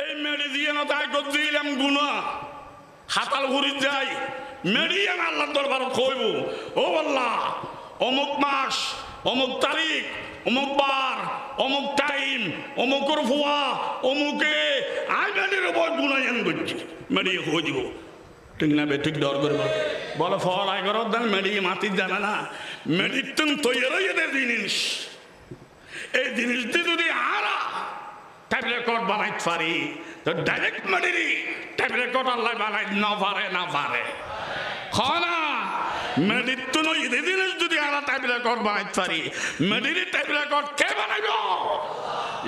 এই মেডি দিয়ে না তাই করছিলাম গুনা হাতাল ঘুরি যাই মেডিয়ান আল্লাহ দরবারত কইব ও আল্লাহ অমুক মাস অমুক তারিখ অমুক বার অমুক টাইম অমুকের ফুয়া অমুকে আই মেডির উপর গুনায়ন করছি মেডিয়ে হয়ে যাব ঠিক না বে ঠিক ডর করব বলে ফল আই করত দেন মেডিয়ে মাতি জানা না মেডির তুমি তৈরি এদের জিনিস এই জিনিসটি যদি আরা টাইপ রেকর্ড বানাইতে পারি তো ডাইরেক্ট মেডিরি টাইপ রেকর্ড আল্লাহ বানাই না পারে খানা মেডির তো নয় এই জিনিস যদি আরা টাইপ রেকর্ড বানাইতে পারি মেডিরি টাইপ রেকর্ড কে বানাইব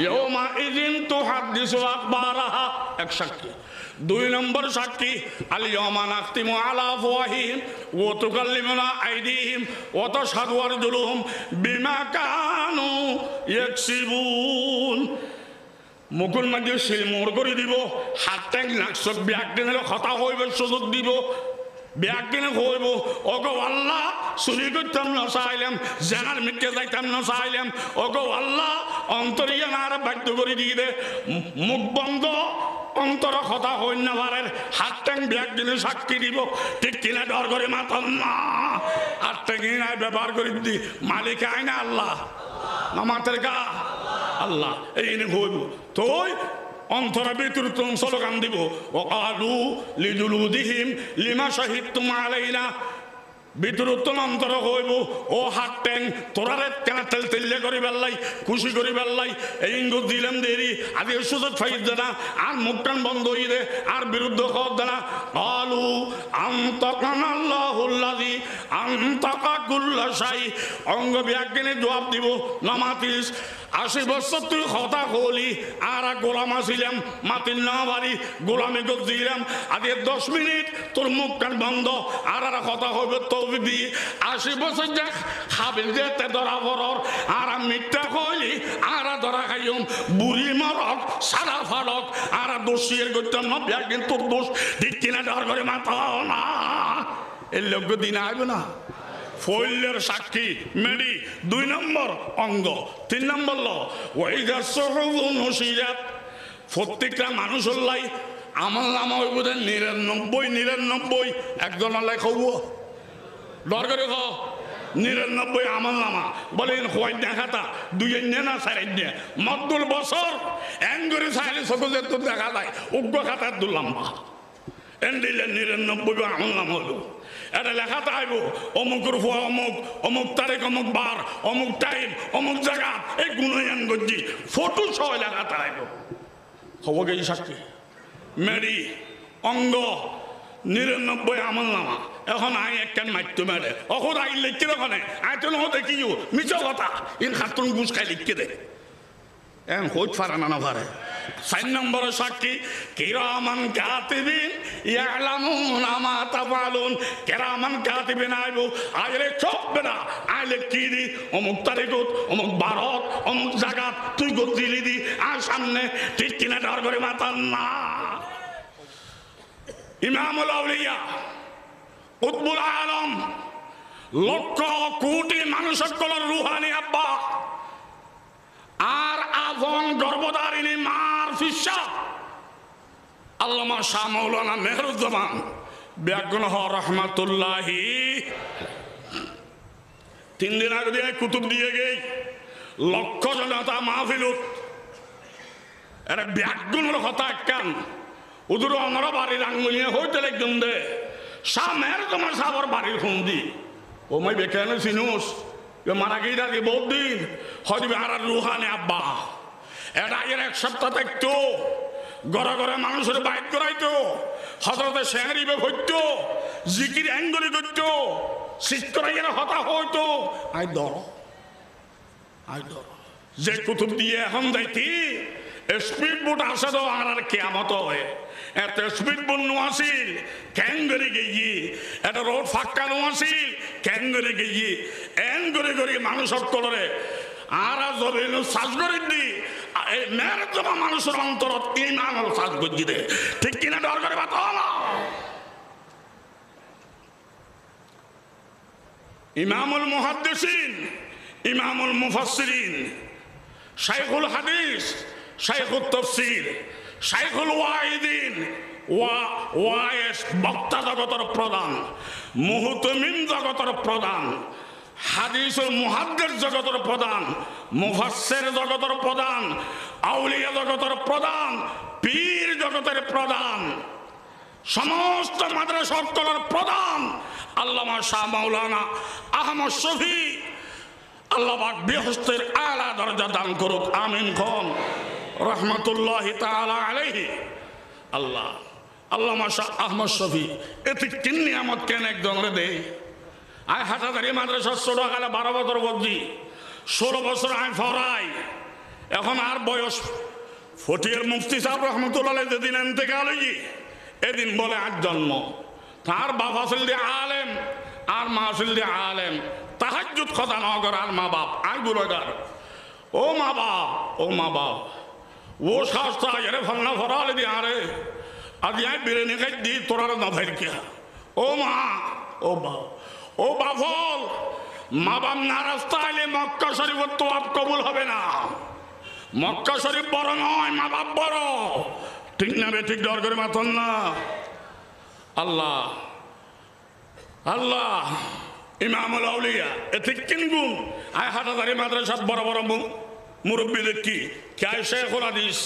ইয়মা ইযিন তুহাদ্দিসু আখবারাহা এক সাক্ষী দুই নম্বর সাক্ষী আল ইয়াওমা নাখতিমু আলা আফওয়াহিহিম ওয়া তুকাল্লিমুনা আইদিহিম ওয়া তাশহাদু আরজুলুহুম বিমা কানু ইয়াকসিবুন মুকুল মাঝে শিলমোড় করে দিব হাত ট্যাং নাকশক ব্যাগ দিনের কথা হইবে সুযোগ দিব ব্যাগ দিনে হইব ওগো আল্লাহ চুরি করতাম না চাইলাম জেনার মিটকে যাইতাম না চাইলাম ওগো আল্লাহ অন্তরিয়া আর বাধ্য করে দিয়ে দে মুখ বন্ধ অন্তর কথা হইন না পারে হাত ট্যাং ব্যাগ দিনে সাক্ষী দিব ঠিক কিনা ডর করে মাতাম না হাত ট্যাং নাই ব্যবহার করে দি মালিক আয় না আল্লাহ আমাদের গা আল্লাহ এই হইব তোই অন্তরা ভিতর তুমি স্লোগান দিব ওয়াকালু লিজুলুদিহিম লিমা শাহিদতুম আলাইনা ভিতরত্তন অন্তর হইব ও হাত ট্যাং তোরারে কেন তেল করি বেল্লাই খুশি করি বেল্লাই এই ইঙ্গুত দিলাম দেরি আদি সুযোগ ফাইদ দেনা আর মুখটান বন্ধ হই দে আর বিরুদ্ধ কর দেনা আলু আনতাকানাল্লাহুল্লাযী আনতাকা কুল্লা শাই অঙ্গ বিজ্ঞানে জবাব দিব নামাতিস 80 বছর তুই কথা কলি আর গোলাম আসিলাম মাতিল না বাড়ি গোলামি দিলাম আগে 10 মিনিট তোর মুখ কান বন্ধ আর কথা হবে তৌফিক দি 80 বছর যাক খাবিল যেতে ধরা বরর আর মিথ্যা কইলি আর ধরা খাইম বুড়ি মরক সারা ফালক আর দোষীর করতাম না একদিন তোর দোষ ঠিক কিনা ডর করে মাথা না এই লোক দিন আইব না ফইলের সাক্ষী মেডি 2 নম্বর অঙ্গ 3 নম্বর ল ওয়াইদা সুহুফু নুশিরাত প্রত্যেকটা মানুষের লাই আমল নামা হইব 99 একজন লাই খাব ডর করে খাও 99 আমল নামা বলেন হয় দেখাতা 2 না 4 মদ্দুল বছর এঙ্গরি সাইলে সকলে তো দেখা যায় উগ্র খাতার দুলম্বা এন্ডিলে 99 আমল নামা হলো এটা লেখাতে আইব অমুকের ফুয়া অমুক অমুক তারিখ অমুক বার অমুক টাইম অমুক জায়গা এই গুণয়ান গজ্জি ফটো সহ লেখাতে আইব হব গে সাক্ষী মেরি অঙ্গ 99 আমল নামা এখন আই একখান মাইতো মেরে অখন আই লিখতে ওখানে আই তো দেখিও মিছ কথা ইন খাতুন গুছ খাই লিখতে দে এন হইত পারে না পারে 4 নম্বর সাক্ষী কিরামান কাতিবিন ইয়ালামুনা মা তাফালুন কিরামান কাতিবিন আইবো আইরে চোপ বেটা আইলে কি দি অমুক তারিখত অমুক বারত অমুক জায়গা তুই গদিলি দি আর সামনে ঠিক কিনা ডর করে মাতান না ইমামুল আউলিয়া কুতুবুল আলম লক্ষ কোটি মানুষের কলর রুহানি আব্বা আর আভন গর্ভধারিণী মার ফিসা আল্লামা শাহ মাওলানা মেহরুজ্জামান বেগুনহ রহমাতুল্লাহি 3 দিন আগে দিয়ে কুতুব দিয়ে গেই লক্ষ জনতা মাহফিলত এর বেগুনের কথা কান উদুর আমরা বাড়ির আঙ্গুলিয়ে হইতে একদম দে শাহ মেহরুজ্জামান সাহর বাড়ির খুন্দি ও মাই বেকানে সিনুস মারা গিয়ে থাকে বহুত দিন হয়তো আর রুহানি আব্বা এটা এর 1 সপ্তাহ থাকতো ঘরে ঘরে মানুষের বাইক করাইতো হজরতে শেহরিবে হইতো জিকির অ্যাঙ্গলি করতো শিক্ষরাইয়ের হতা হইতো আই ধর যে কুতুব দিয়ে এখন যাইতি স্পিড বোট আসে তো আর কেয়ামত হয় এত স্পিড বোট নো আসিল ক্যাঙ্গরি গিয়ে এটা রোড ফাঁকা নো আসিল ক্যাঙ্গরি গিয়ে এন করে করে মানুষ কলরে আর জমিন সাজ করে দি মেয়ের জমা মানুষের অন্তরত ইমান সাজ গজ্জি দে ঠিক কিনা ডর করে বাতা ইমামুল মুহাদ্দিসিন ইমামুল মুফাসসিরিন শাইখুল হাদিস শাইখুত তাফসীর শাইখুল ওয়াহিদিন ওয়াইস বক্তা জগতের প্রধান, মুহতামিম জগতের প্রধান, হাদিসুল মুহাদ্দিস জগতের প্রধান, মুফাসসির জগতের প্রধান, আউলিয়া জগতের প্রধান, পীর জগতের প্রধান, সমস্ত মাদ্রাসা সকলের প্রধান আল্লামা শাহ মাওলানা আহমদ শফি। আল্লাহ পাক বেহেশতের আলা দরজা দান করুক, আমিন কোন রহমতুল্লাহি তাআলা আলাইহি। আল্লাহ আল্লামা শাহ আহমদ শফি এতে কি নিয়ামত কেন একজনের দে। আয় হাটাদারি মাদ্রাসা ছোটকালে 12 বছর বলছি, 16 বছর আয় ফরাই। এখন আর বয়স ফটিয়ার মুফতি সাহেব রহমতুল্লাহ যেদিন ইন্তেকাল হয়েছি এদিন বলে আজ জন্ম। তার বাবা ছিল দিয়ে আলেম আর মা ছিল দিয়ে আলেম, তাহাজ্জুদ কথা না করে আর মা বাপ আয় গুলোগার। ও মা বাপ, ও মা বাপ, ও শাস্তা এরে ফলনা ফরালে দিয়ে আরে আজ আয় বিরিয়ানি খাই দি তোরা না ভাই কে। ও মা, ও বাপ, ও বাফল, মা বাপ না রাস্তা আইলে মক্কা শরীফের তোয়াব কবুল হবে না। মক্কা শরীফ বড় নয়, মা বাপ বড়। ঠিক না বে ঠিক? ডর করে মাথন না। আল্লাহ আল্লাহ ইমামুল আউলিয়া এতে কিনগুন আয় হাটাদারি মাদ্রাসাত বড় বড় মুরব্বী দেখি কে শেখুল হাদিস,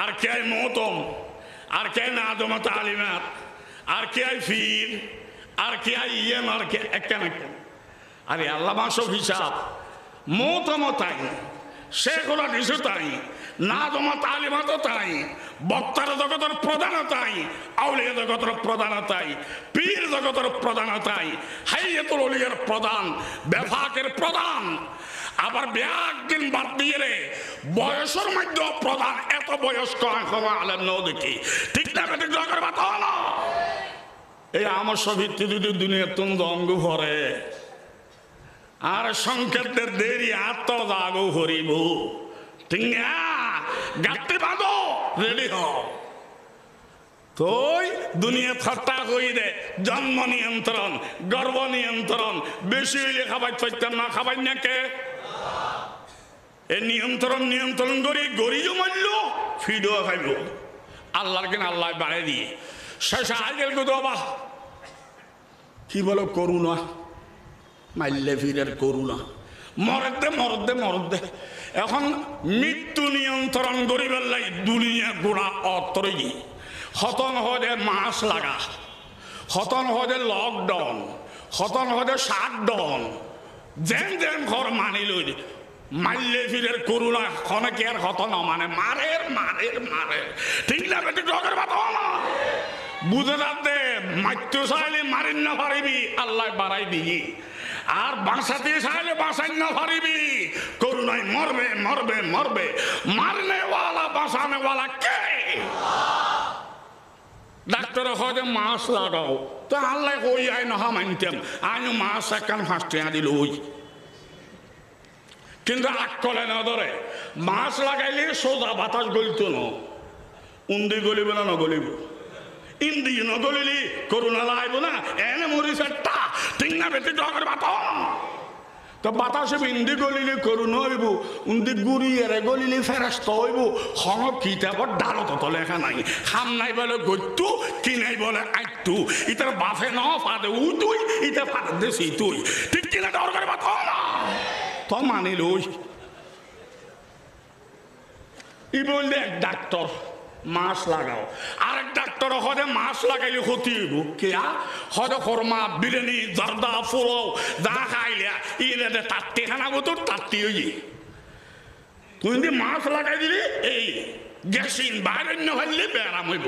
আর কে মুহতম, আর কে নাদমাত আলিমাত, আর কে ফির, আর কে ইয়েম, আর কে একখান একখান। আরে আল্লাহ মাসব হিসাব মুহতম তাই, শেখুল হাদিসও তাই, নাদমাত আলিমাতও তাই, বক্তার জগতের প্রধান তাই, আউলিয়া জগতের প্রধান তাই, পীর জগতের প্রধান তাই, হাইয়াতুল আউলিয়ার প্রধান, বেফাকের প্রধান, আবার একদিন বাদ দিয়ে রে বয়সের মধ্যে প্রধান। এত বয়স্ক এখন আলেম নও দেখি। ঠিক না বেঠিক? জগের বাতা না। এই আমার সভিত্তি যদি দুনিয়ার তুন্দ অঙ্গ ভরে আর সংকেতের দেরি আত্ম জাগো হরিব। ঠিক না? গাঁটতে বাঁধো, রেডি হও। তোই দুনিয়া ঠাট্টা কই দে জন্ম নিয়ন্ত্রণ, গর্ভ নিয়ন্ত্রণ, বেশি হইলে খাবার চাইতাম না, খাবার না কে এ নিয়ন্ত্রণ করি গরিও মারল ফিডও খাইব। আল্লাহর কেন আল্লাহ বাড়াই দিয়ে শেষে আইগেল গোদবা কি বলো করুণা, মাইলে ফিরের করুণা, মরদে মরদে মরদে। এখন মৃত্যু নিয়ন্ত্রণ করিবার লাই দুনিয়া গোড়া অতরে হতন হদে মাস লাগা, হতন হদে লকডাউন, হতন হদে শাটডাউন, যেন যেন ঘর মানি লই মাইলে ফিরের করুণা খনকে আর হত না মানে মারের মারের মারের। ঠিক না বেটি? জগের বাত না বুঝে যাতে মারতে চাইলে মারিন না পারিবি, আল্লাহ বাড়াই দিই, আর বাঁচাতে চাইলে বাঁচাই না পারিবি। করুণায় মরবে মরবে মরবে, মারনেওয়ালা বাঁচানেওয়ালা কে? ডাক্তার হয় মাছ লাগাও, তো আল্লাহ কই আয় না মানতাম আইন মাছ একখান ফাঁসতে দিল ওই, কিন্তু আকলে না ধরে। মাছ লাগাইলে সোজা বাতাস গলিত ন, উন্দি গলিব না নগলিব, ইন্দি নগলিলি করুণা লাগাইব না, এনে মরিস একটা। ঠিক না বেটি? জগের বাত তো বাতাসে ইন্দি গলিলে করুণা হইব, উন্দি গুড়ি এরে গলিলে ফেরাস্ত হইব। হন কিতাবত ডালত তো লেখা নাই, খাম নাই বলে গত্যু, কি নাই বলে আইটু। ইতার বাফে ন ফাদে উ তুই, ইটা ফাদে দেশি তুই। ঠিক কিনা? দরকার বাত না তো মানিল। ই বললে এক ডাক্তার মাছ লাগাও, আরেক ডাক্তার হদে মাছ লাগাইলে ক্ষতি হইব। কেয়া হদে খরমা বিরিয়ানি জর্দা পোলাও যা খাইলে ইলে তাত্তি খানাবো তোর তাত্তি হই। তুই যদি মাছ লাগাই দিলি এই গ্যাসিন বাইরে ভাবলে ব্যারাম হইব,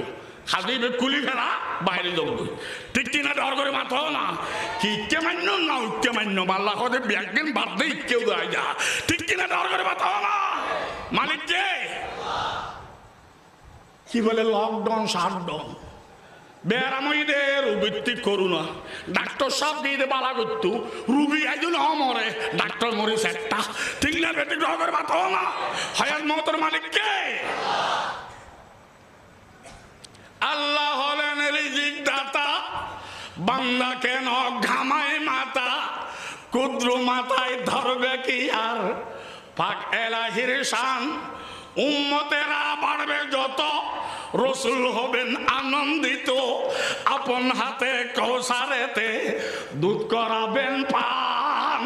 খালি কুলি ফেলা বাইরে যাব। ঠিক কিনা? ডর করে মাথা না কি ইকে মান্য না উকে মান্য বাল্লা হদে একদিন বাদ দে কেউ যায় যা। ঠিক কিনা? ডর করে মাথা না। মালিক কে? কি বলে লকডাউন শাটডাউন বেড়ামইদে রোগীটি করুণা। ডাক্তার সব দিয়ে দে বালা করতো, রুগী আইজু না মরে, ডাক্তার মরিস একটা। ঠিক না বেটি? ডর মাথা না। হায়াত মতের মালিক কে? আল্লাহ হলেন রিজিক দাতা, বান্দা কেন ঘামায় মাথা, কুদ্র মাথায় ধরবে কি আর পাক এলাহির শান। উম্মতেরা বাড়বে যত রসুল হবেন আনন্দিত আপন হাতে কৌসারেতে দুধ করাবেন পান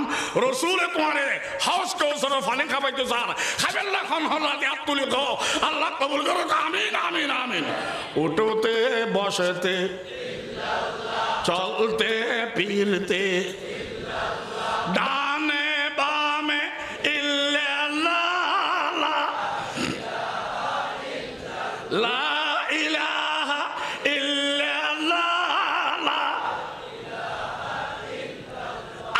রসুলে তোমারে হাউস কৌসার পানি খাবাইতো স্যার খাবেন না খন হল্লা দিয়ে হাত তুলি গো আল্লাহ কবুল করো আমিন আমিন আমিন উঠোতে বসেতে চলতে ফিরতে ডানে বামে ইল্লাল্লাহ লা ইলাহা ইল্লাল্লাহ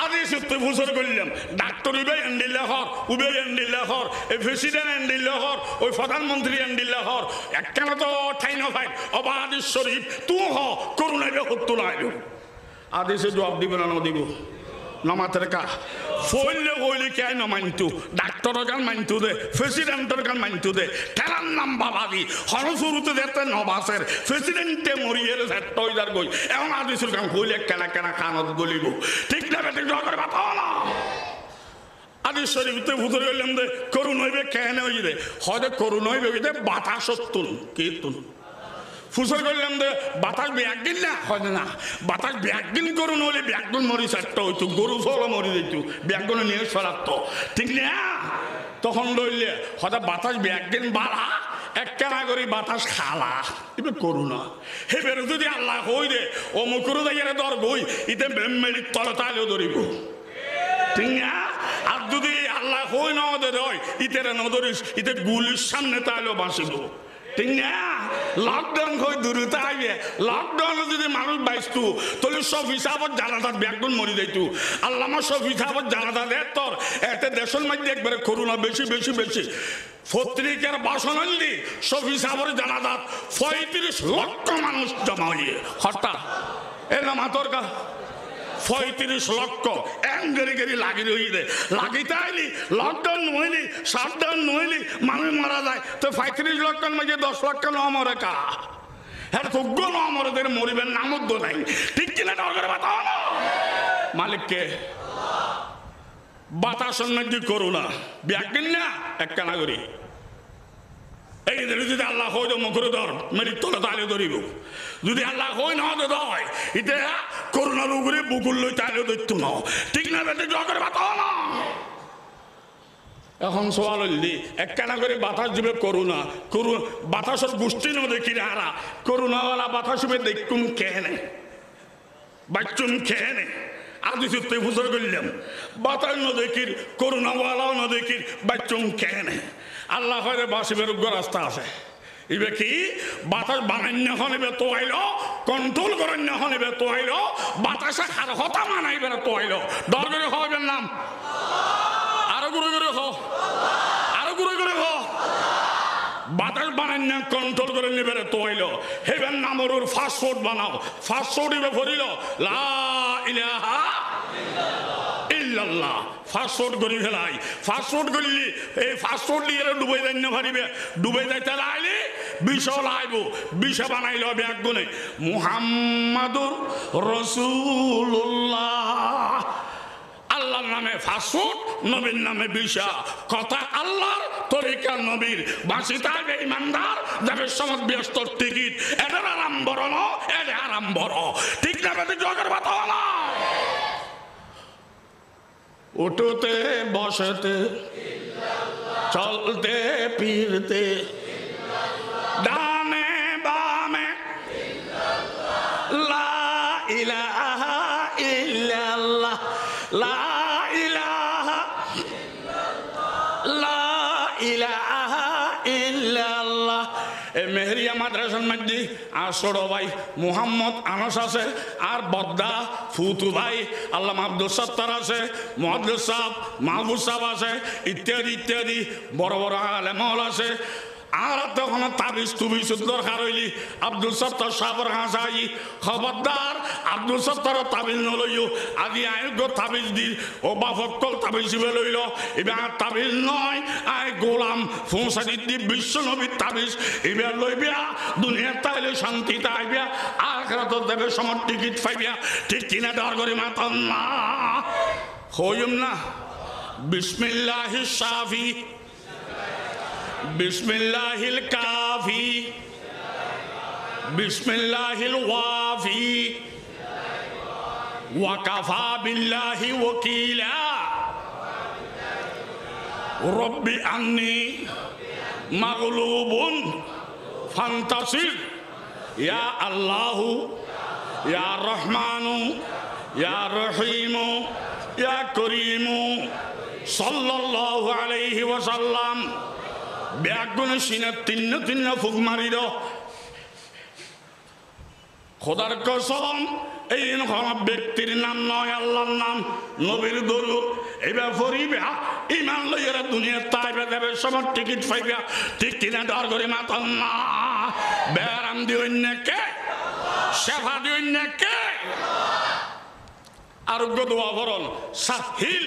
আদি সত্য ফুসর করলাম ডাক্তার উবে এন্ডিল্লা হর উবে এন্ডিল্লা হর এই প্রেসিডেন্ট এন্ডিল্লা হর ওই প্রধানমন্ত্রী এন্ডিল্লা হর একখানা তো ঠাই না ভাই অবাধ শরীফ তুই হ করুণাইবে হত্যু লাইল আদেশে জবাব দিব না দিব নমাতের কা ফইলে কইলে কে না মানতু ডাক্তারের গান মানতু দে প্রেসিডেন্টের গান মানতু দে কেরান নাম বাবাদি হরসুরুতে দেখতে নবাসের প্রেসিডেন্টে মরিয়ের সেটইদার গই এখন আদেশের গান কইলে কেনা কেনা কানত গলিব ঠিক না বেটি জগর বাতা না আদেশ শরীফতে ভুতরে গেলাম দে করুণ হইবে কেন হইবে হয়তো করুণ হইবে দে বাতাস তুল কি তুল ফুসর করলাম দে বাতাস ব্যাগিন না হয় না বাতাস ব্যাগিন করুন হলে ব্যাগগুন মরি সারতো হইতো গরু ফল মরি দিত ব্যাগগুন নিয়ে সরাতো ঠিক না তখন লইলে হয়তো বাতাস ব্যাগিন বাড়া একখানা করে বাতাস খালা এবার করু না এবার যদি আল্লাহ হই রে ও মুখরু দাইয়ারে ধর বই ইতে মেরির তলে তাইলেও ধরিব ঠিক না আর যদি আল্লাহ হই না ওদের হয় ইতেরে নধরিস ইতে গুলির সামনে তাইলেও বাঁচিব ঠিক না লকডাউন হয়ে দূরতে আইবে লকডাউনে যদি মানুষ বাইস্তু তাহলে সব হিসাবত জানাজাত ব্যাগগুন মরি যাইতু আল্লামা সব হিসাবত জানাজাত তোর এতে দেশের মধ্যে একবারে করুণা বেশি বেশি বেশি পত্রিকার বাসন আনলি সব হিসাবের জানাজাত 35 লক্ষ মানুষ জমা হইয়ে হঠাৎ এ না মাতর কা 35 লক্ষ এঙ্গেরি গেরি লাগি রইলে লাগিতে আইলি লকডাউন নইলি শাটডাউন নইলি মানুষ মারা যায় তো 35 লক্ষের মধ্যে 10 লক্ষ ন মরে কা হ্যাঁ যোগ্য ন মরেদের মরিবেন নামদ্য নাই ঠিক কিনা দরকার বাতা মালিককে বাতাসের মধ্যে করুণা ব্যাগিন না একখানা করি এই যদি আল্লাহ হয়তো মুখরে ধর মেরির তলে তাইলে ধরিব যদি আল্লাহ হই না হয় এটা করুণার উপরে বুকুল লই তাইলে ধরতো না ঠিক না বেটে জগের বাতা না এখন সওয়াল হইলি একখানা করে বাতাস দিবে করুণা বাতাসের গোষ্ঠী ন দেখি হারা করুণাওয়ালা বাতাস দেখুন কেনে বাচ্চুন কেনে আদি সত্যি ফুসর করলাম বাতাস ন দেখির করুণাওয়ালাও ন দেখির বাচ্চুন কেনে আল্লাহ হয়ে বাসিবের উগ্র রাস্তা আছে এবার কি বাতাস বানান্য হনিবে তো আইল কন্ট্রোল করান্য হনিবে তো আইল বাতাসে হার হতা মানাইবে তো আইল ডর করে হবেন নাম আরো ঘুরে ঘুরে হ আরো ঘুরে ঘুরে হ বাতাস বানান্য কন্ট্রোল করে নিবে তো আইল হেবেন নামর ফাস্টফুড বানাও ফাস্টফুড ইবে ভরিল লা ইলাহা ইল্লাল্লাহ ফাস্টফুড করি ফেলাই ফাস্টফুড করলি এই ফাস্টফুড দিয়ে ডুবাই যাই না ভারিবে ডুবাই যাইতে লাইলে বিষ লাইব বিষ বানাইল ব্যাগ গুনে মুহাম্মাদুর রাসূলুল্লাহ আল্লাহর নামে ফাস্টফুড নবীর নামে বিষা কথা আল্লাহর তরিকা নবীর বাঁচিতে ইমানদার যাবে সমাজ ব্যস্ত টিকিট এটার আরম্ভর না এটা আরম্ভর ঠিক না বেটি জগের বাতা না উঠোতে বসতে চলতে ফিরতে ডানে বামে লা ইলাহা ইল্লাল্লাহ লা ইলাহা লা ইলাহা ইল্লাল্লাহ এই মেহরিয়া মাদ্রাসার মধ্যে আর ছোট ভাই মুহাম্মদ আনাস আছে আর বদ্দা ফুতু ভাই আল্লামা আব্দুল সত্তার আছে মুহাদ্দিস সাহেব মাহবুব সাহেব আছে ইত্যাদি ইত্যাদি বড় বড় আলেমল আছে আর তখন তাবিজ তুবিজ দরকার হইলি আব্দুল সত্তার সাহেবের হাসাই খবরদার আব্দুল সত্তার তাবিজ নলইও আজি আয়োগ্য তাবিজ দি ও বাফকল তাবিজ লইল এবার তাবিজ নয় আয় গোলাম ফৌসাদি দি বিশ্ব নবীর তাবিজ এবার লইবিয়া দুনিয়ার তাইলে শান্তি তাইবিয়া আখিরাত দেবে সমর টিকিট পাইবিয়া ঠিক কিনা ডর করে মাতান না হইম না বিসমিল্লাহিস শাফি বিসমিল্লাহিল কাফি বিসমিল্লাহিল ওয়াফি ওয়া কাফা বিল্লাহি ওয়াকিলা রব্বি আন্নি মাগলুবুন ফান্তাসির ইয়া আল্লাহু ইয়া রহমানু ইয়া রহিমু ইয়া করিমু সাল্লাল্লাহু আলাইহি ওয়াসাল্লাম। ব্যাগুন সিনে তিন্ন ফুক মারিল। খোদার কসম এই ব্যক্তির নাম নয়, আল্লাহর নাম, নবীর দরুদ এবার পড়িবা, ইমান লইয়া দুনিয়া তাইবে দেবে, সবার টিকিট পাইবা। ঠিক কিনা ডর করে মাতাল না। বেরাম দিও কে, সেবা দিও কে, আরোগ্য দোয়া করুন। সাহিল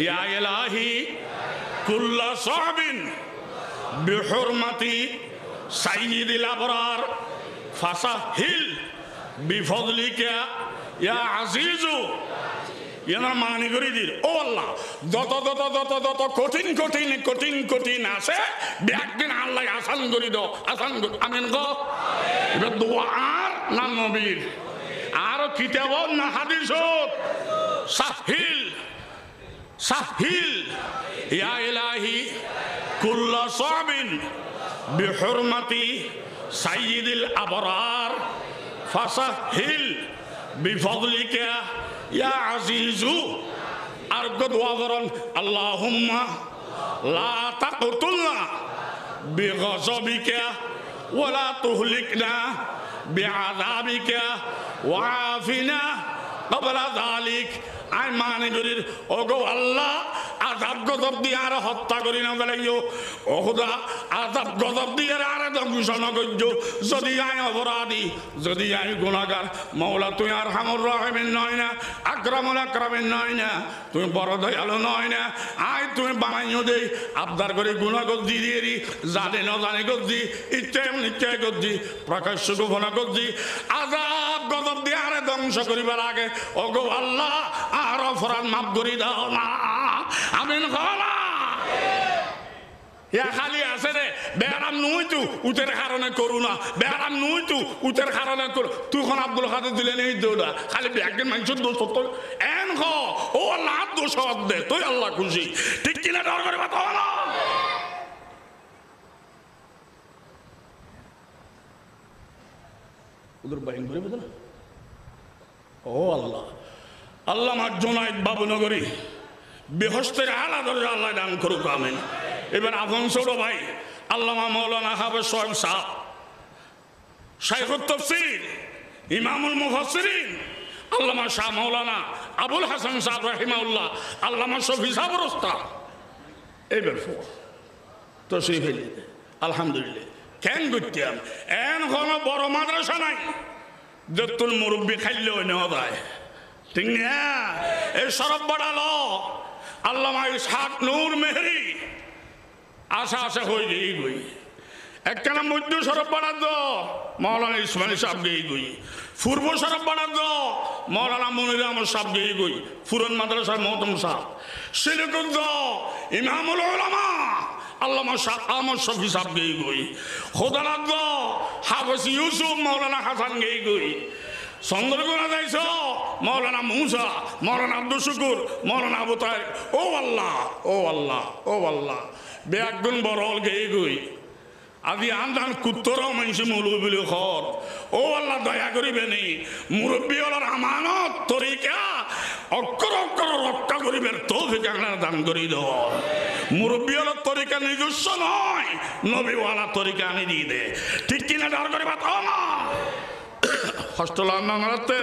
ইয়া ইলাহি কুল্লা সাবিন বিহুরমাতি সাইয়্যিদিল আবরার ফাসাহিল বিফদলিকা ইয়া আজিজু। এনার মানি করে দিল, ও আল্লাহ যত যত যত যত কঠিন কঠিন কঠিন কঠিন আছে একদিন আল্লাহ আসান করে দাও, আসান করে। আমিন গো। এবার দোয়া আর না নবীর আরো কিতাব না হাদিস। সাহিল সাহিল ইয়া ইলাহি কুল্লা সাবিন বিহুরমাতি সাইয়্যিদিল আবরার ফাসাহিল বিফদলিকা ইয়া আজিজু। আর দোয়া করুন, আল্লাহুম্মা লা তাকতুলনা বিগযবিকা ওয়ালা তুহলিকনা বিআযাবিকা ওয়াআফিনা ক্বাবলা যালিক। আই মানে করির ওগো আল্লাহ আযাব গজব দিয়ে আর হত্যা করি না বলাইও। ও খোদা আযাব গজব দিয়ে আর ধ্বংসনা করছো। যদি আই অপরাধী, যদি আই গুনাহগার, মাওলা তুই আর হামুর রাহিমিন নয় না, আকরামুল আকরামিন নয় না, তুই বড় দয়ালু নয় না। আই তুমি বানাইও দেই আবদার করে গুনাহ করছি দিয়েরি, জানে না জানে করছি, ইচ্ছায় নিশ্চয় করছি, প্রকাশ্য গোপনা করছি। আযাব গজব দিয়ে আর ধ্বংস করিবার আগে ওগো আল্লাহ আর অপরাধ মাফ করে দাও না। আমিন খালা ইয়া খালি আছে রে বেরাম নই তু উতের কারণে করু না, বেরাম নই তু উতের কারণে করু। তুই কোন আব্দুল কাদের দিলে নেই দৌড়া, খালি একদিন মানুষের দোষ হতো এন খ ও আল্লাহ দোষ দে তুই আল্লাহ খুশি। ঠিক কিনা ডর করে বাতা না। ওদের বাইন করে বুঝো না। ও আল্লাহ আল্লাহ আমার জোনায়েত বাবুনগরী বেহস্তের আলা দরজা আল্লাহ দান করুক। আমিন। এবার আপন ছোট ভাই আল্লামা মাওলানা হাফেজ সোহেব সাহেব, শাইখুত তাফসীর, ইমামুল মুফাসসিরিন আল্লামা শাহ মাওলানা আবুল হাসান সাহেব রাহিমাহুল্লাহ, আল্লামা শফি সাহেব ওস্তাদ এইবার তো সেই ফেলি আলহামদুলিল্লাহ। কেন করতাম এন কোনো বড় মাদ্রাসা নাই যতুল মুরব্বী খাইলেও নেওয়া যায়। ঠিক না? এই সরব বাড়ালো আল্লামা ইসহাক নূর মেহরি আশা আশা হয়ে গেই গই। একখানা মধ্য সরব বাড়াত মৌলানা ইসমাইল সাহেব গেই গই, পূর্ব সরব বাড়াত মৌলানা মনির আহমদ সাহেব গেই গই, ফুরন মাদ্রাসার মহতম সাহেব, সিলেকুদ্দ ইমামুল উলামা আল্লামা শাহ আহমদ শফি সাহেব গেই গই, খোদালাদ্দ হাফেজ ইউসুফ মৌলানা হাসান গেই গই, চন্দ্রকোনা যাইছ মৌলানা মুসা, মৌলানা আব্দুল শুকুর, মৌলানা আবু তাহের। ও আল্লাহ ও আল্লাহ ও আল্লাহ বেগুন বরল গেই গই। আজি আন কুত্তরও মানুষ মুরব্বী খর। ও আল্লাহ দয়া করিবে নি মুরব্বী হলার আমানত তরিকা অক্ষর অক্ষর রক্ষা করিবের তৌফিক আপনারা দান করি দাও। মুরব্বী হলার তরিকা নিজস্ব নয়, নবীওয়ালা তরিকা আনি দিয়ে দে। ঠিক কিনা ডর করে বাতাও না। হস্টেল আন্নাতে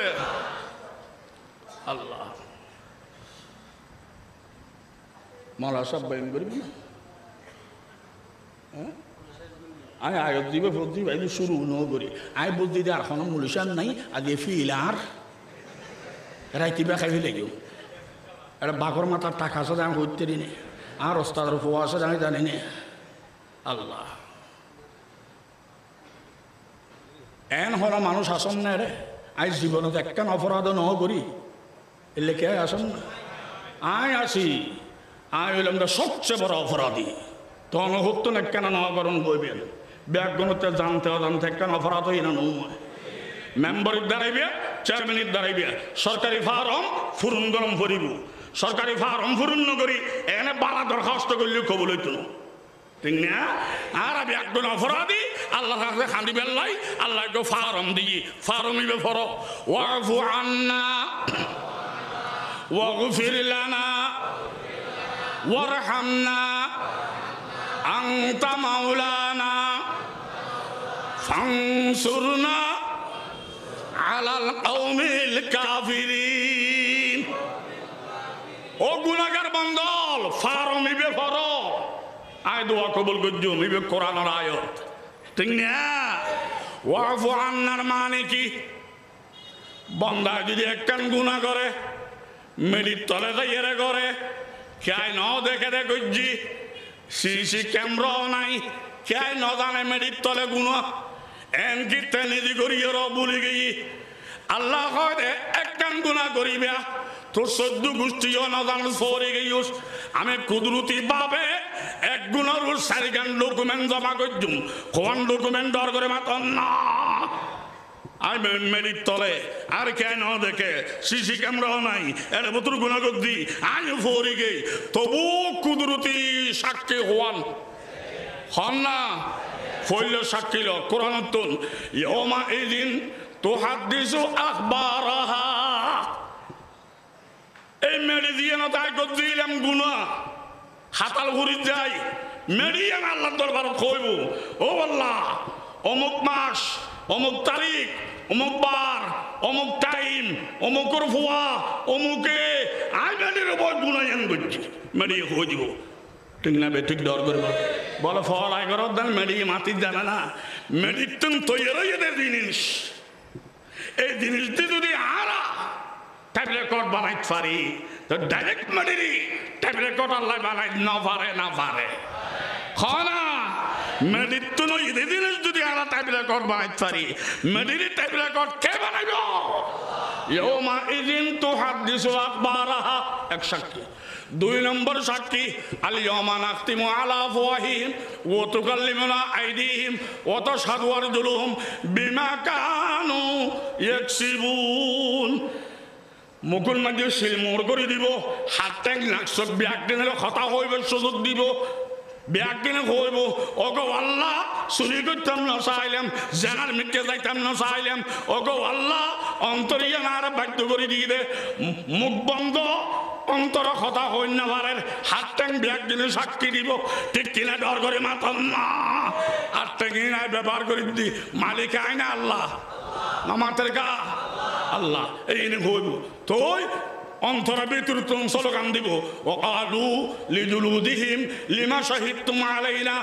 আল্লাহ মালা সব বাইন করবি না। আমি আয়ত দিবে বলতে পারি শুরু ন করি আমি বলতে দিই আর কোনো মুলিশান নাই আগে ফিল আর রাইতিবা খাই ফেলে একটা বাঘর মাথার টাকা আছে আমি করতে দিই আর ওস্তাদের ফোয়া আছে আমি জানি না। আল্লাহ এন হল মানুষ আসন না রে আজ জীবনত একখান অপরাধ ন করি এলে কে আসন না। আয় আসি আয় হইলাম সবচেয়ে বড় অপরাধী। তখন হতো না কেন নকরণ বইবেন ব্যাগগুলোতে জানতে অজানতে কেন অপরাধ হই না নয় মেম্বারের দাঁড়াইবে চেয়ারম্যানের দাঁড়াইবে সরকারি ফার্ম ফুরুন গরম করিব সরকারি ফার্ম ফুরুন করি এখানে বাড়া দরখাস্ত করলে কবল হইত না ঠিক না আর আমি একজন অপরাধী আল্লাহ কাছে খান্দি বেল্লাই আল্লাহকে ফার্ম দিই ফার্ম ইবে ফর ওয়াফু আন্না ওয়াগফির লানা ওয়ারহামনা আনতা মাওলানা ফানসুরনা আলাল কওমিল কাফিরিন ও গুনাহগার বান্দল ফার্ম ইবে ফর আয় দোয়া কবুল করজুম ইবে কোরআনের আয়াত ঠিক না ওয়াফু আন্নার মানে কি বান্দা যদি একখান গুনাহ করে মেডির তলে যাইয়ে করে খেয়াই ন দেখে দে গজ্জি সিসি ক্যামেরাও নাই খেয়াই ন জানে মেডির তলে গুনাহ এন কিতে নিজি করিয়ে বলি গেই আল্লাহ কয় দে একখান গুনাহ করিবা তোর 14 গোষ্ঠীও না জান ফরে গেইস আমি কুদরতি ভাবে এক গুনার 4 গান ডকুমেন্ট জমা করজুম কোন ডকুমেন্ট দর করে মাতন না আই মেরিট তলে আর কেন দেখে সিসি ক্যামেরাও নাই এর ভিতর গুনাহ করদি আই ফরে গেই তবু কুদরতি সাক্ষী হওয়ান হন না ফইল সাক্ষী ল কোরআনতুন ইয়াউমা ইদিন তুহাদ্দিসু আখবারাহা এই মেডি দিয়ে না তাই করছিলাম গুনাহ হাতাল ঘুরি যাই মেডিয়ান আল্লাহর দরবারে কইব ও আল্লাহ অমুক মাস অমুক তারিখ অমুক বার অমুক টাইম অমুকের ফুয়া অমুকে আই মেডির উপর গুনাহ এন করছি মেডি হয়ে যাব ঠিক না ঠিক ডর করব বলে ফল আই করো দেন মেডি মাটি জানা না মেডির তুম তৈরি এদের জিনিস এই জিনিসটি যদি আরা টাইপ রেকর্ড বানাইতে পারি তো ডাইরেক্ট মেডিরি টাইপ রেকর্ড আল্লাহ বানাই না পারে খানা মেডির তো নয় এই জিনিস যদি আরা টাইপ রেকর্ড বানাইতে পারি মেডিরি টাইপ রেকর্ড কে বানাইব ইয়াউমা ইযিন তুহাদ্দিসু আখবারাহা এক সাক্ষী 2 নম্বর সাক্ষী আল ইয়াউমা নাখতিমু আলা আফওয়াহিহিম ওয়া তুকাল্লিমুনা আইদিহিম ওয়া তাশহাদু আরজুলুহুম বিমা কানু ইয়াকসিবুন মুকুল মাঝে শিলমোড় করে দিব হাত ট্যাং নাকশক ব্যাগ টেনে কথা হইবে সুযোগ দিব ব্যাগ টেনে হইব ওগো আল্লাহ চুরি করতাম না চাইলাম জেনার মিটকে যাইতাম না চাইলাম ওগো আল্লাহ অন্তরিয়া না আর বাধ্য করে দিয়ে দে মুখ বন্ধ অন্তর কথা হইন না পারে হাত ট্যাং ব্যাগ দিলে সাক্ষী দিব ঠিক কিনা ডর করে মাতাম না হাত ট্যাং নাই ব্যবহার করে দি মালিক আয় না আল্লাহ আমাদের গা আল্লাহ এই হইব তোই অন্তরা ভিতর তুমি স্লোগান দিব ওয়াকালু লিজুলুদিহিম লিমা শাহিদতুম আলাইনা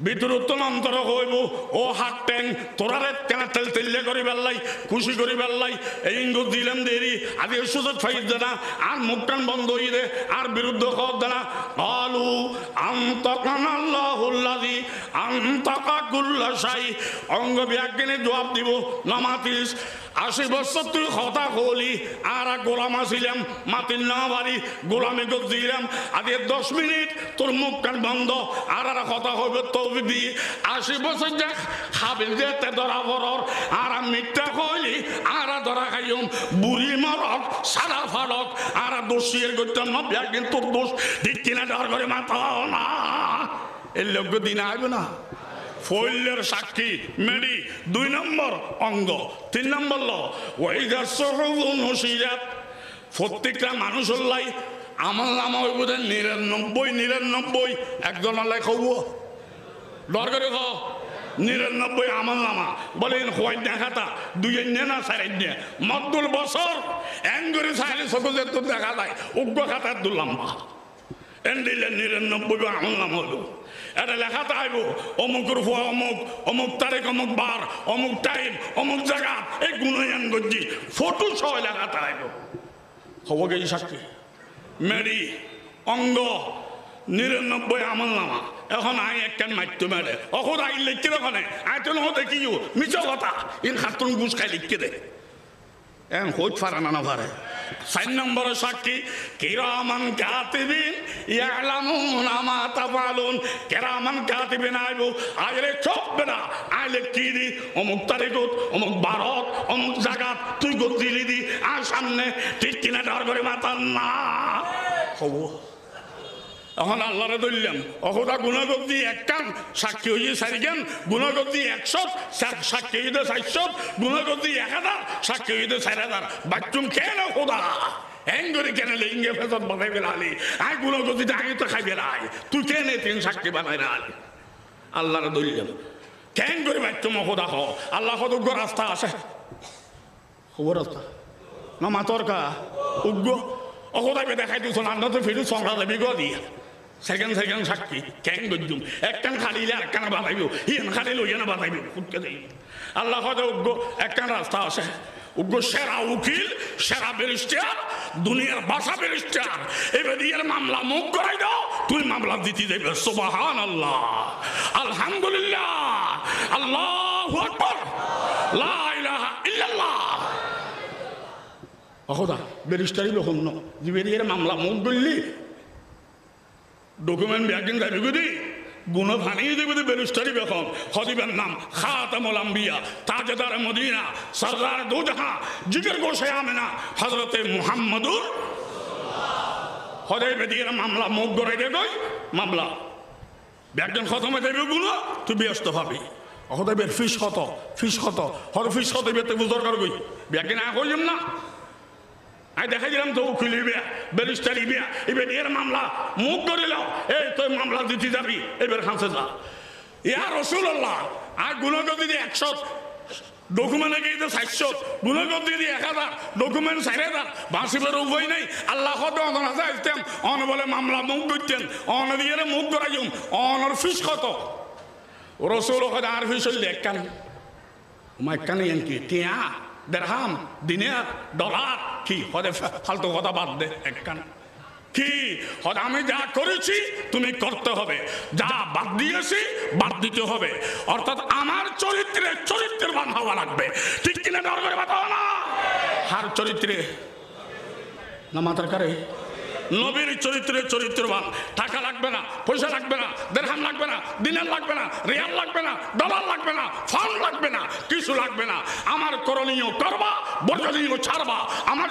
ভিতর অন্তর হইব ও হাত ট্যাং তোরারে কেন তেল করে বেল্লাই খুশি করে বেল্লাই এই ইঙ্গুত দিলাম দেরি আগে সুযোগ ফাইদ দেনা আর মুখটান বন্ধ হয়ে দে আর বিরুদ্ধ কর দেনা আলু আনতাকানাল্লাহুল্লাযী আনতাকা কুল্লা শাই অঙ্গ বিজ্ঞানে জবাব দিব নামাতিস 80 বছর তুই কথা কলি আর গোলাম আসিলাম মাতির না বাড়ি গোলামে দিলাম আগে 10 মিনিট তোর মুখ কান বন্ধ আর কথা হবে তৌফিক দি 80 বছর যাক হাবিল যেতে ধরা বরর আর মিথ্যা কইলি আর ধরা খাইম বুড়ি মরক সাদা ফাড়ক আর দোষীর করতাম না একদিন তোর দোষ ঠিক কিনা ডর করে মাথা না এই লোক দিন আইব না ফইলের সাক্ষী মেডি 2 নম্বর অঙ্গ 3 নম্বর ল ওয়াইদা সুহুফু নুশিরাত প্রত্যেকটা মানুষের লাই আমল নামা হইব 99 একজন লাই খাব ডর করে খাও 99 আমল নামা বলেন হয় দেখাতা 2 না 4 মদ্দুল বছর এঙ্গরি সাইলে সকলে তো দেখা যায় উগ্র খাতার দুলম্বা এন্ডিলে 99 আমল নামা হইব এটা লেখাতে আইব অমুকের ফুয়া অমুক অমুক তারিখ অমুক বার অমুক টাইম অমুক জায়গা এই গুণয়ান গজ্জি ফটো সহ লেখাতে আইব হব গেই সাক্ষী মেরি অঙ্গ 99 আমল নামা এখন আই একখান মাইতো মেরে অখন আই লিখতে ওখানে আই তো নহ দেখিও মিছ কথা ইন খাতুন গুছ খাই লিখতে দে এখন হইত ফারা না পারে চার নম্বরে সাক্ষী কিরামান কাতিবিন ইয়ালামুনা মা তাফআলুন। কিরামান কাতিবিন আইবো আইলে চোখ বেড়া আইলে কি দি অমুক তারিখত অমুক বারত অমুক জায়গাত তুই গদিলি দি আর সামনে ঠিক কিনা ডর করে মাথা না হব। এখন আল্লাহরে ধরলাম অহদা গুণগত দিয়ে একখান সাক্ষী হয়ে সারিগেন গুণগত দিয়ে 100 সাক্ষী হইতে 400 গুণগত দিয়ে 1000 সাক্ষী হইতে 4000 বাচ্চুম কেন খোদা হ্যাং করে কেন লিঙ্গে ফেসত বানাই বেড়ালি আই গুণগতিতে আগে তো খাই বেড়াই তুই কেন 3 সাক্ষী বানাই রাখলি আল্লাহরে ধরলাম কেন করে বাচ্চুম খোদা হ আল্লাহ কত রাস্তা আছে খবর রাস্তা না মাতরকা উগ্র অহদা বে দেখাই দিছ না তো ফিরু সংরা দেবি গো দিয়া সেকেন্ড সাক্ষী কেন গজুম একখান খালিলে আরেকখান বানাইব ইন খালি লইয়া না বানাইব ফুটকে দেই আল্লাহ হয়তো উগ্র একখান রাস্তা আছে উগ্র সেরা উকিল সেরা ব্যারিস্টার দুনিয়ার ভাষা ব্যারিস্টার এবার ইয়ার মামলা মুখ করাই দাও তুই মামলা দিতে দেবে সুবহানাল্লাহ আলহামদুলিল্লাহ আল্লাহু আকবার লা ইলাহা ইল্লাল্লাহ। অহদা ব্যারিস্টারি লোক ন জিবেরিয়ার মামলা মুখ করলি ডকুমেন্ট ব্যাগিং যাবি গদি গুণ ভানিয়ে দেবে ব্যারিস্টারি বেখন খদিবের নাম খাতামুল আম্বিয়া তাজদার মদিনা সরদার দু জাহাঁ জিগর গোশে আমেনা হযরতে মুহাম্মদুর হদাই বেদিয়ার মামলা মুখ গড়াই দে গই মামলা ব্যাগজন খতমে দেবে গুণ তুই ব্যস্ত ভাবি হদাই বের ফিস কত হর ফিস কত বেতে বুঝর কর গই ব্যাগিন আ কইম না আই দেখাই দিলাম তো উকিল ব্যারিস্টারি বিয়া এবার এর মামলা মুখ করিল এই তুই মামলা দিতে যাবি এবার খানসে যা ইয়া রাসূলুল্লাহ আর গুণগত দিয়ে 100 ডকুমেন্ট গিয়ে 400 গুণগত দিয়ে 1000 ডকুমেন্ট 4000 বাঁচিবার উপায় নাই আল্লাহ কত অনাজা আসতেন অন বলে মামলা মুখ করতেন অন দিয়ে মুখ করাইম অনর ফিস কত রাসূল কত আর ফিস হইল একখান মাইকানি এনকি টিয়া দেড়হাম দিনার ডলার কি হদে ফালতু কথা বাদ দে একখান কি হদে আমি যা করেছি তুমি করতে হবে যা বাদ দিয়েছি বাদ দিতে হবে অর্থাৎ আমার চরিত্রবান হওয়া লাগবে ঠিক কিনা ডর করে বাতাও না হার চরিত্রে না মাথার কারে নবীর চরিত্রবান টাকা লাগবে না পয়সা লাগবে না দেড়হাম লাগবে না দিনার লাগবে না রিয়াল লাগবে না ডলার লাগবে না ফান্ড লাগবে না কিছু লাগবে না আমার করণীয় করবা বর্জনীয় ছাড়বা আমার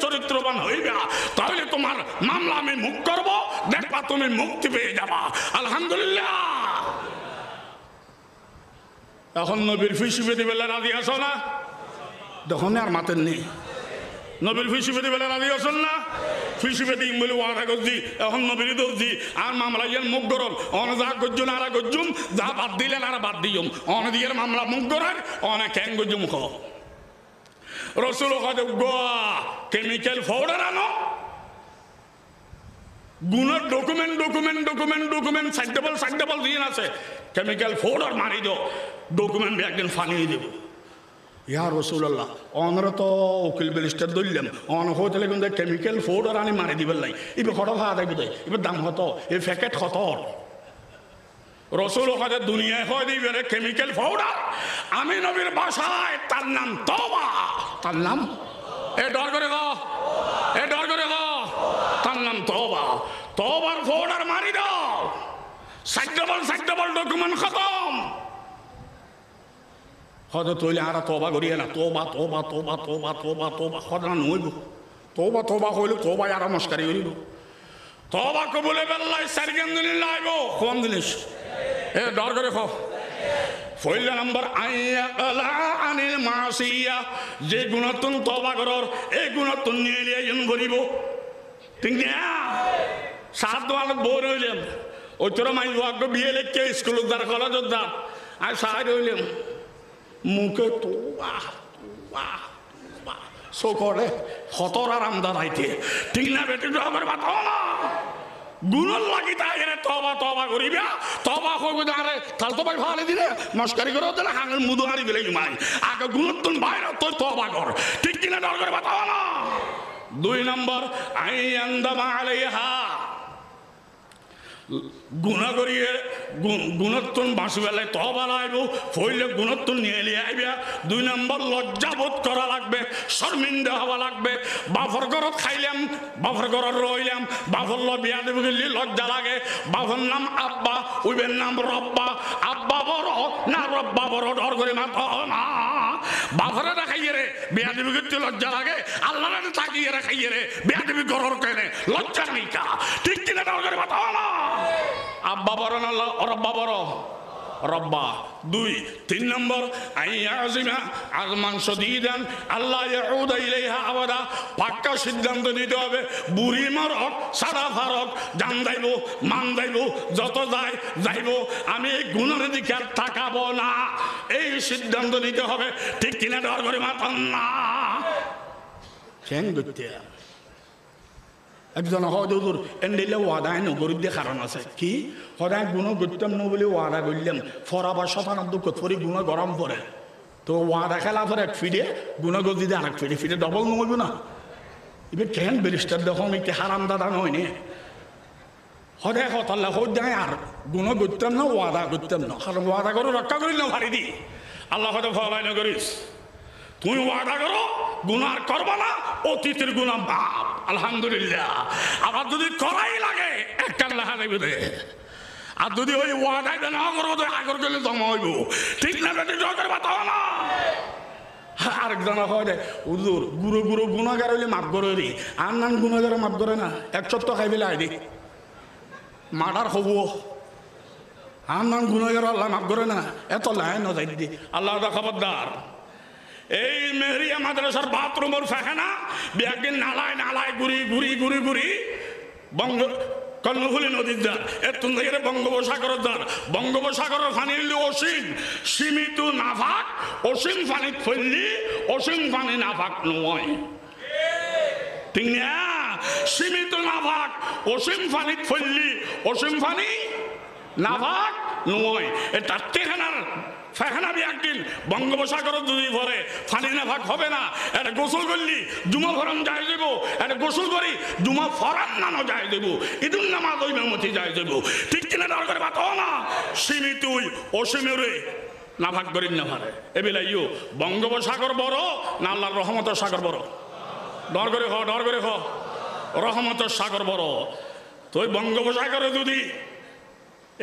চরিত্রবান হইবে তাহলে তোমার মামলা আমি মুখ করব দেখবা তুমি মুক্তি পেয়ে যাবা আলহামদুলিল্লাহ। এখন নবীর ফিসি বেলা রাজি আসো না তখন আর মাতেন নেই নবীর ফিসি বেলা রাজি আসল না ফিসি পেতে বলে ওয়ারা গজি এখন নবীর দর্জি আর মামলা ইয়ার মুখ গরম অন যা গজ্জুন আর গজ্জুম যা বাদ দিলেন আর বাদ দিয়ম অন দিয়ের মামলা মুখ গরার অনেক ক্যাং গজ্জুম খ রসুল হজ গোয়া কেমিক্যাল পাউডার আনো গুণের ডকুমেন্ট সাইডেবল দিন আছে কেমিক্যাল পাউডার মারি দো ডকুমেন্ট একদিন ফানিয়ে দেব ইয়া রাসূলুল্লাহ অনরা তো উকিল ব্যারিস্টার দইলাম অন হইতে কিন্তু কেমিক্যাল পাউডার আনি মারি দিবেন লাই ইবে খড় ভাড়া দেব দেই ইবে দাম হতো এই প্যাকেট কত রাসূল হযরত দুনিয়ায় হয় দিবে কেমিক্যাল পাউডার আমি নবীর ভাষায় তার নাম তওবা তার নাম ডর করে গো তার নাম তওবার পাউডার মারি দাও সাইডেবল ডকুমেন্ট খতম হয়তো তৈলে আর তোবা করিয়ে না তোবা হদা নইব তোবা হইল তোবা আর মস্কারি হইব তোবা কবুলে বেল্লাই সারগান দিন লাইব কোন জিনিস এ ডর করে খো পয়লা নাম্বার আইয়ালা আনিল মাসিয়া যে গুণাতুন তোবা করর এই গুণাতুন নিয়ে লিয়ে ভরিব ঠিক না সাত দোয়াল বোর হইলাম ওই তোরা মাই ভাগ্য বিয়ে লেখকে স্কুল উদ্ধার কলেজ উদ্ধার আর সাহায্য হইলাম মুখে তোবা সকলে হতর আরামদার আইতে ঠিক না বেটি আমার বাতাও না গুণর লাগি তাই তবা করিবা তবা কইব আরে তাল তো ভাই ভালো দিলে মস্কারি করে দিলে হাঙের মুদু হারি গেলে মাই আগে গুণর তুন বাইরে তুই তবা কর ঠিক কিনা ডর করে বাতাও না। 2 নম্বর আইয়ান্দামা আলাইহা গুণা করিয়ে গুণত্বন বাঁশি বেলায় তহবাল আইব ফইলে গুণত্বন নিয়ে নিয়ে আইবা 2 নম্বর লজ্জাবোধ করা লাগবে শর্মিন্দা হওয়া লাগবে বাফর ঘরত খাইলাম বাফর ঘরত রইলাম বাফর বিয়া দেব গেলে লজ্জা লাগে বাফর নাম আব্বা উইবের নাম রব্বা আব্বা বড় না রব্বা বড় ডর করে মাথা না বাফরে খাইয়ে রে বিয়া দেবী করতে লজ্জা লাগে আল্লাহ তাকিয়ে রে খাইয়ে রে বিয়া দেবী ঘর কেনে লজ্জা নেই কা ঠিক কিনা ডর করে মাথা না আব্বা বড় না রব্বা বড় রব্বা 2 নম্বর আইয়াজিমা আজমান সদীদান আল্লাহ ইয়াউদা ইলাইহা আবাদা পাক্কা সিদ্ধান্ত নিতে হবে বুড়ি মারক সাদা ফারক জান যাইব মান যাইব যত যায় যাইব আমি এই গুণের দিকে আর তাকাবো না এই সিদ্ধান্ত নিতে হবে ঠিক কিনা ডর করে মাথা না কেন করতে একজন হজুর এন্ডিলে ওয়াদায় নগরীর দিয়ে কারণ আছে কি সদায় গুণ করতাম না বলে ওয়াদা করলাম ফরাবার 97 ফরি গুণ গরম পড়ে তো ওয়াদা খেলা পরে এক ফিরে গুণ গজ দিতে আরেক ফিরে ফিরে ডবল নইব না এবার কেন ব্যারিস্টার দেখুন একটি হারাম দাদা নয় নে সদায় হতাল্লা সদায় আর গুণ করতাম না ওয়াদা করতাম না কারণ ওয়াদা করে রক্ষা করিল না ভারি দি আল্লাহ হয়তো ফলাই নগরিস তুমি ওয়াদা করো গুনার করবা না অতীতের গুনাহ বাপ আলহামদুলিল্লাহ আবার যদি করাই লাগে একটা লেখা দেবে আর যদি ওই ওয়াদাই না করো তো আগর গেলে জমা হইব ঠিক না বেটি জগের বাতা না আরেকজন হয় হুজুর গুরু গুরু গুণাগার হইলে মাফ করে রে আর নান গুণাগার মাফ করে না 1 সপ্তাহ খাই ফেলে আইডি মার্ডার হব আর নান গুণাগার আল্লাহ মাফ করে না এত লাইন ন যাই দি আল্লাহ খবরদার এই মেহরিয়া মাদ্রাসার বাথরুমের ফাখানা একদিন নালায় নালায় ঘুরি ঘুরি ঘুরি ঘুরি বঙ্গ কর্ণফুলী নদীর দ্বার এতন থেকে বঙ্গোপসাগরের দ্বার বঙ্গোপসাগরের পানি হইলে অসীম সীমিত নাফাক অসীম পানি ফেললি অসীম পানি নাফাক নয় ঠিক না সীমিত নাফাক অসীম পানি ফেললি অসীম পানি নাফাক নয় এটা তেহানার ফাখানা বি একদিন বঙ্গোপসাগর যদি ভরে ফানি নাফাক হবে না এটা গোসল করলি জুমা ফরান যায় দেব এটা গোসল করি জুমা ফরান নানো যায় দেব ঈদুল নামাজ ওই মেমতি যায় দেব ঠিক কিনা দর করে বাত না সীমিত অসীমেরে নাফাক করি না পারে এবেলা ইউ বঙ্গোপসাগর বড় না আল্লাহর রহমতের সাগর বড় ডর করে খ রহমতের সাগর বড় তো ওই বঙ্গোপসাগরে যদি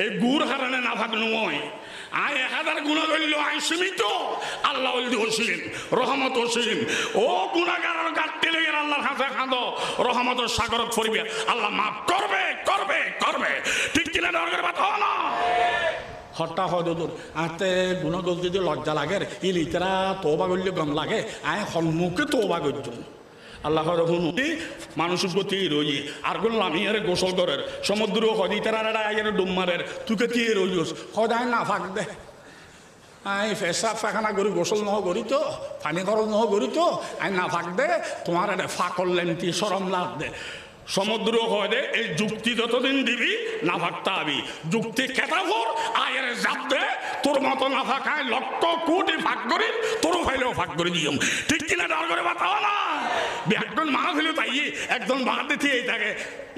এই গুড় হারানে নাফাক নয় আয় 1000 গুণা করল আয় সীমিত আল্লাহ অসীম রহমত অসীম ও গুণাগার গাঁটতে লেগে আল্লাহর হাতে খাঁদ রহমতের সাগরত ফরিবে আল্লাহ মাফ করবে করবে করবে ঠিক কিনা দরকার কথা না হঠাৎ হয় দূর আতে গুণগত যদি লজ্জা লাগে ই লিটারা তোবা করলে গম লাগে আয় সন্মুখে তোবা করছুন আল্লাহ রহুনুটি মানুষের গতি রই আর বললাম আরে গোসল করের সমুদ্র হদি তারা আয়ের ডুম্মারের তুকে তিয়ে রইস সদায় না ফাঁক দে আই ফেসাব ফাখানা করি গোসল নহ করি তো পানি খরচ নহ করি তো আই না ফাঁক দে তোমার এটা ফাঁক করলেন তি সরম লাভ দে সমুদ্র হয় দে এই যুক্তি যতদিন দিবি না ফাঁকতে আবি যুক্তি কেটাফোর আয়ের জাপ দে তোর মতো না ফাঁকায় লক্ষ কোটি ফাঁক করি তোরও ফাইলেও ফাঁক করে দিও ঠিক কিনা ডর করে বাতাও না একজন মা ফেলে তাই একজন বাদ দিতে এই থাকে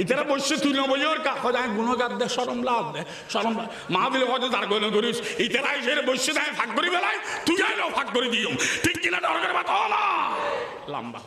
ইতারা বসে তুই নবই ওর কাজ যায় গুণগার দে সরম লাভ দে সরম মা ফেলে হয়তো তার গণ করিস ইতারা এসে বসে যায় ফাঁক করি বেলায় তুই আইলেও ফাঁক করে দিও ঠিক কিনা ডর করে বাতাও না লম্বা